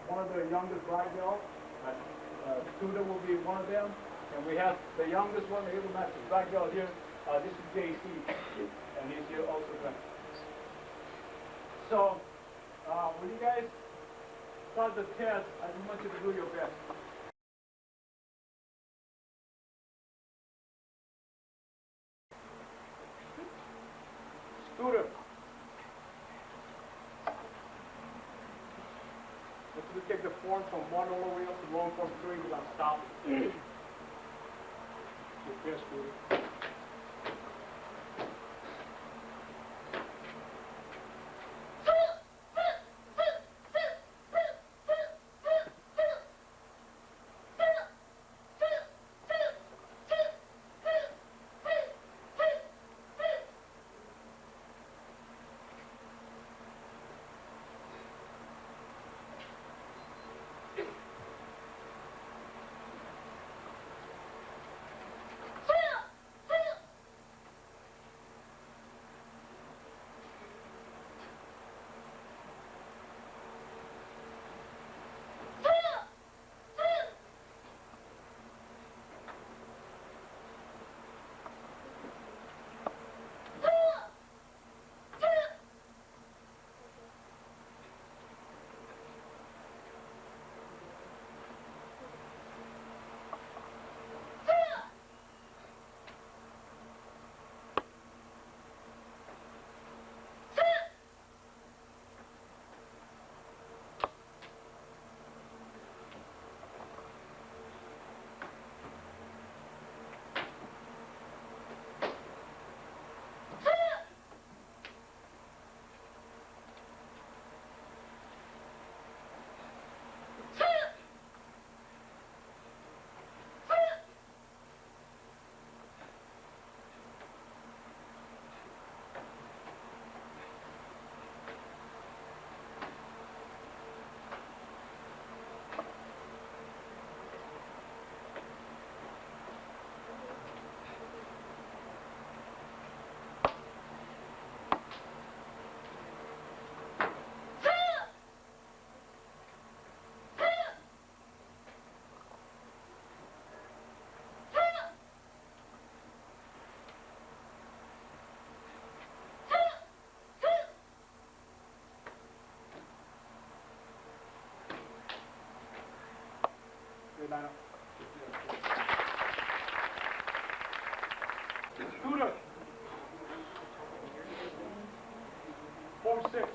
one of the youngest black girls. Student will be one of them. And we have the youngest one, the little master black girl here. This is JC, and he's here also. So, when you guys start the test, I just want you to do your best. Student. Let's just take the form from 1 all the way up to long form 3 without stopping. Your best, student. Student. Form 6.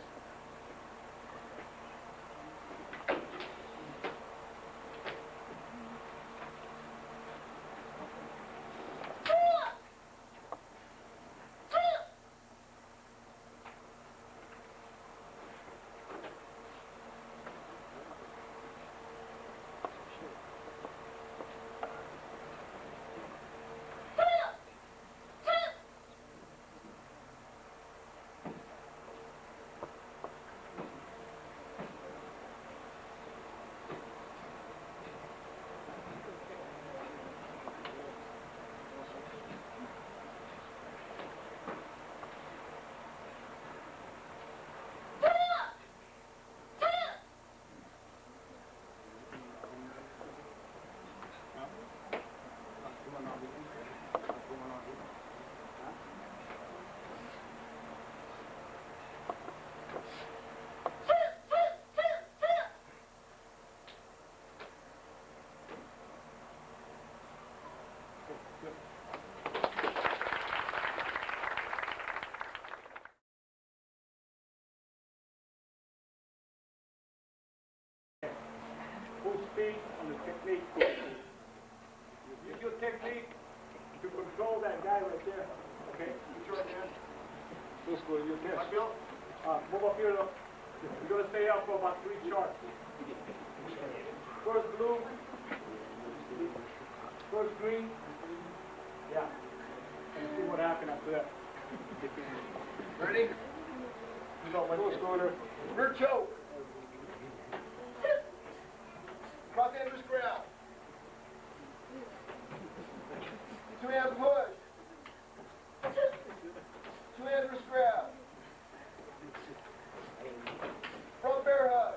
Full speed on the technique. Use your technique to control that guy right there. Okay? Put your hand. Let's go to your test. Move up here though. You're going to stay up for about 3 charts. First blue. First green. Yeah. And see what happened after that. Ready? Full scooter. Rear choke. Cross hand wrist grab. 2 hands push. 2 hands wrist grab. Front bear hug.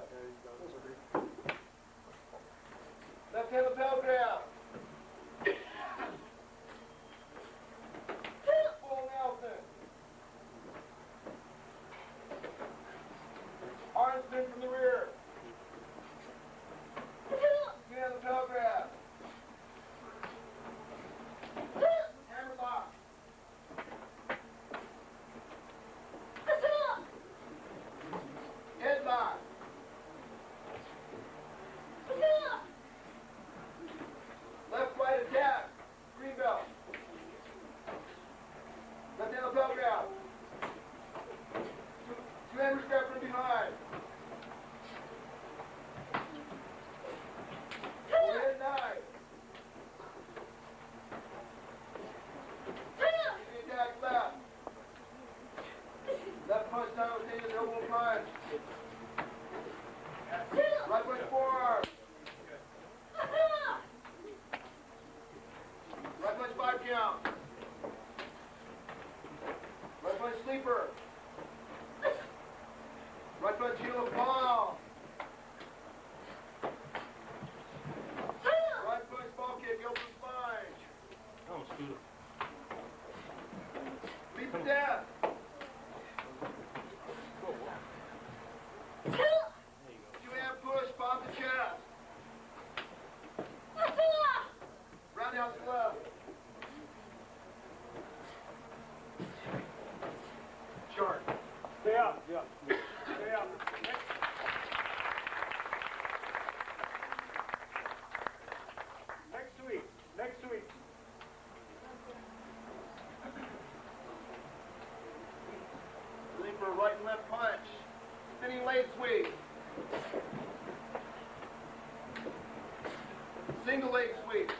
Single leg sweep.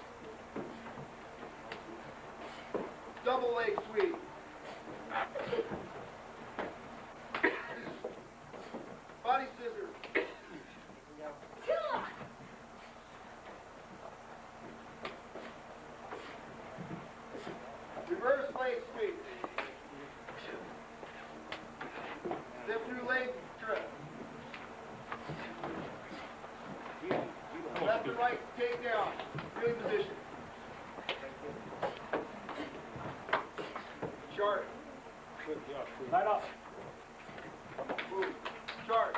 Double leg sweep. Body scissors. Reverse leg sweep. Step through leg trip. Left and right takedown. Feeling position. Chart. Light up. Move. Chart.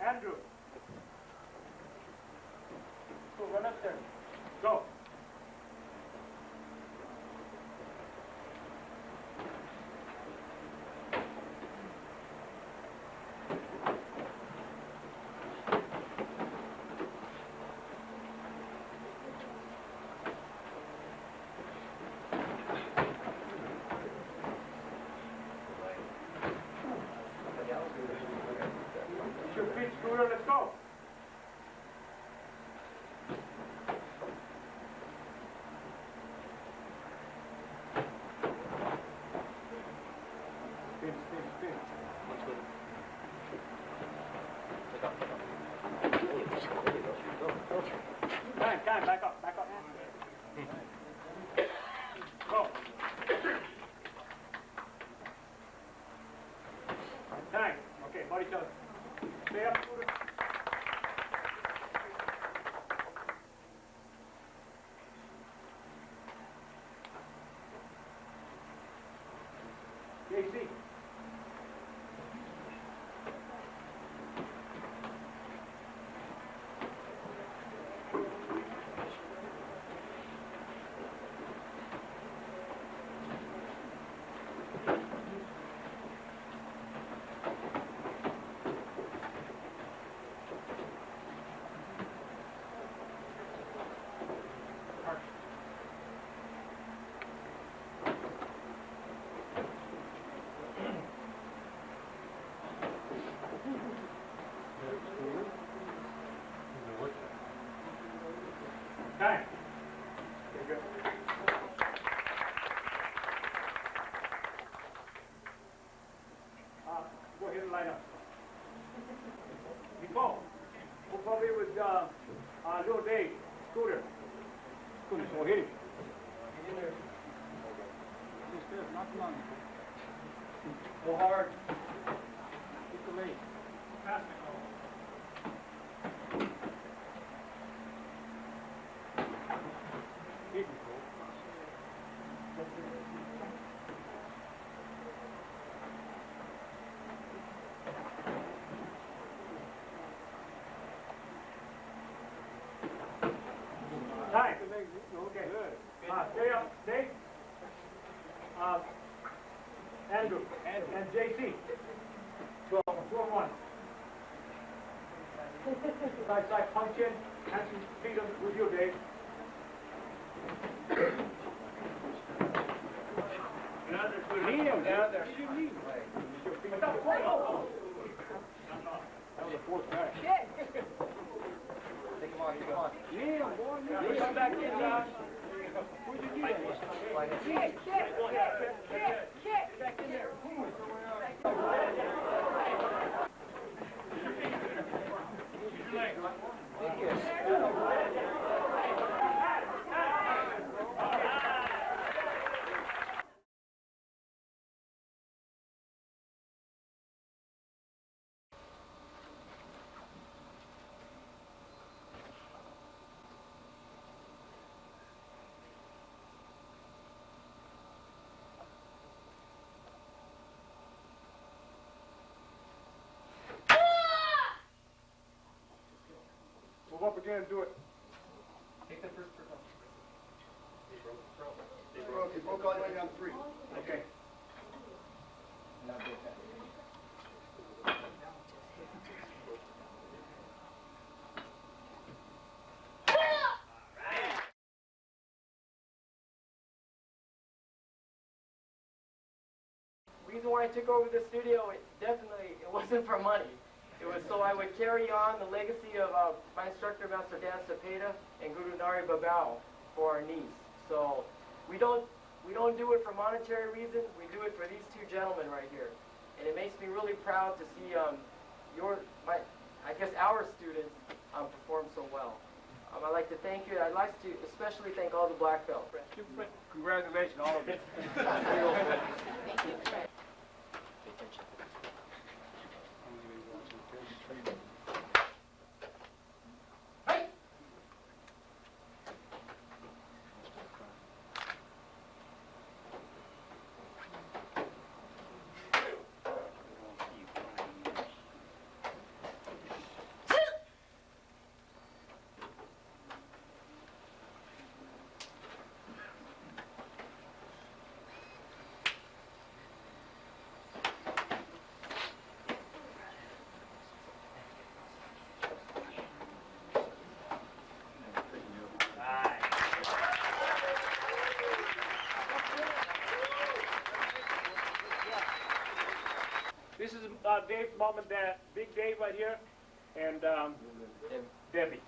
Andrew. Go, run upstairs. Go. Your feet, Scooter, let's go. Spin. Time, back up. Go. Time. Okay, body touch. Stay up, Scooter. JC. Time. Okay, good. Go ahead and line up. Before, we'll probably with little Dave, Scooter. Scooter, so hit him. Get in there. Just there, not too long. Go hard. Keep the leg. Pass it. Time. Okay. Stay up. Stay. Andrew. And JC. 2 on 1. Side punch in. Hands and feet with you, Dave. Knee him down there. That was a fourth pass. Take him on. Knee him, boy. Come back in, Josh. Where'd you get it? Kick. Back in there. Move up again and do it. Take the first turn. He broke all the way down 3. Okay. Now go back. why I took over the studio, it wasn't for money. It was so I would carry on the legacy of my instructor, Master Dan Cepeda, and Guru Nari Babao for our niece. So we don't do it for monetary reasons. We do it for these two gentlemen right here, and it makes me really proud to see our students perform so well. I'd like to thank you. I'd like to especially thank all the black belts. Congratulations, all of you. This is Dave's mom and dad, Big Dave right here, and Debbie.